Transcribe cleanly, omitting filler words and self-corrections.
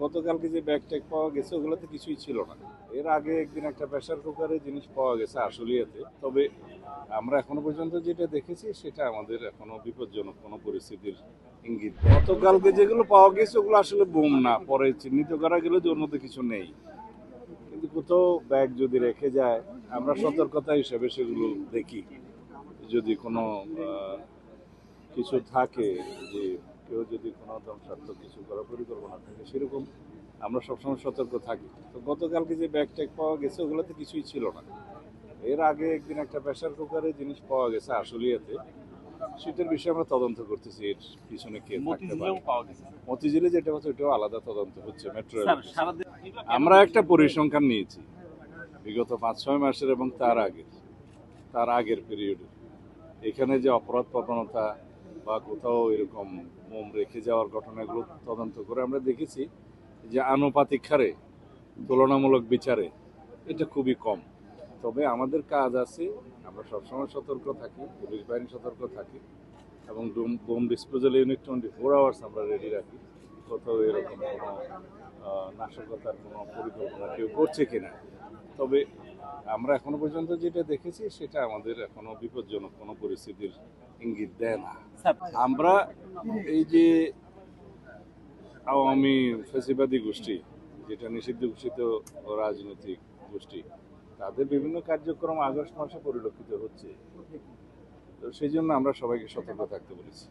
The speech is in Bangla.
গতকালকে যে ব্যাগ ট্যাগ পাওয়া গেছে ওগুলোতে কিছুই ছিল না। এর আগে একদিন একটা প্রেসার কুকারে জিনিস পাওয়া গেছে আশুলিয়াতে। তবে আমরা এখনো পর্যন্ত যেটা দেখেছি সেটা আমাদের এখনো বিপজ্জনক কোনো পরিস্থিতির ইঙ্গিত দেয়। গতকালকে যেগুলো পাওয়া গেছে ওগুলো আসলে বোম না, পরে চিহ্নিত করা গেলে যে ওর মধ্যে কিছু নেই। কিন্তু কোথাও ব্যাগ যদি রেখে যায় আমরা সতর্কতা হিসেবে সেগুলো দেখি। যদি কোনো কিছু থাকে, যে কেউ যদি কোনো ধ্বংসাত্মক কিছু করার পরিকল্পনা থাকে সেরকম আমরা সবসময় সতর্ক থাকি। তো গতকালকে যে ব্যাগ ট্যাগ পাওয়া গেছে ওগুলোতে কিছুই ছিল না। এর আগে একদিন একটা প্রেসার কুকারে জিনিস পাওয়া গেছে আশুলিয়াতে। সেটার বিষয়ে আমরা তদন্ত করতেছি, এর পিছনে কে থাকতে পারে। মতিঝিলে যেটা হচ্ছে ওটাও আলাদা তদন্ত হচ্ছে মেট্রো রেল। আমরা একটা পরিসংখ্যান নিয়েছি বিগত 5-6 মাসের এবং তার আগের পিরিয়ডে। এখানে যে অপরাধ প্রবণতা বা কোথাও এরকম মোম রেখে যাওয়ার ঘটনাগুলো তদন্ত করে আমরা দেখেছি যে আনুপাতিক হারে তুলনামূলক বিচারে এটা খুবই কম। তবে আমাদের কাজ আছে, আমরা সবসময় সতর্ক থাকি, পুলিশ বাহিনী সতর্ক থাকে এবং বোম ডিসপোজাল ইউনিট 24 আওয়ার্স আমরা রেডি রাখি। কোথাও এরকম কোনো নাশকতার কোনো পরিকল্পনা কেউ করছে কিনা। তবে আমরা এখনো পর্যন্ত যেটা দেখেছি সেটা আমাদের এখনো বিপজ্জনক কোনো পরিস্থিতির ইঙ্গিত দেয় না। আমরা এই যে আওয়ামী ফ্যাসিবাদী গোষ্ঠী, যেটা নিষিদ্ধ ঘোষিত রাজনৈতিক গোষ্ঠী, তাদের বিভিন্ন কার্যক্রম আগস্ট মাসে পরিলক্ষিত হচ্ছে। তো সেই জন্য আমরা সবাইকে সতর্ক থাকতে বলেছি।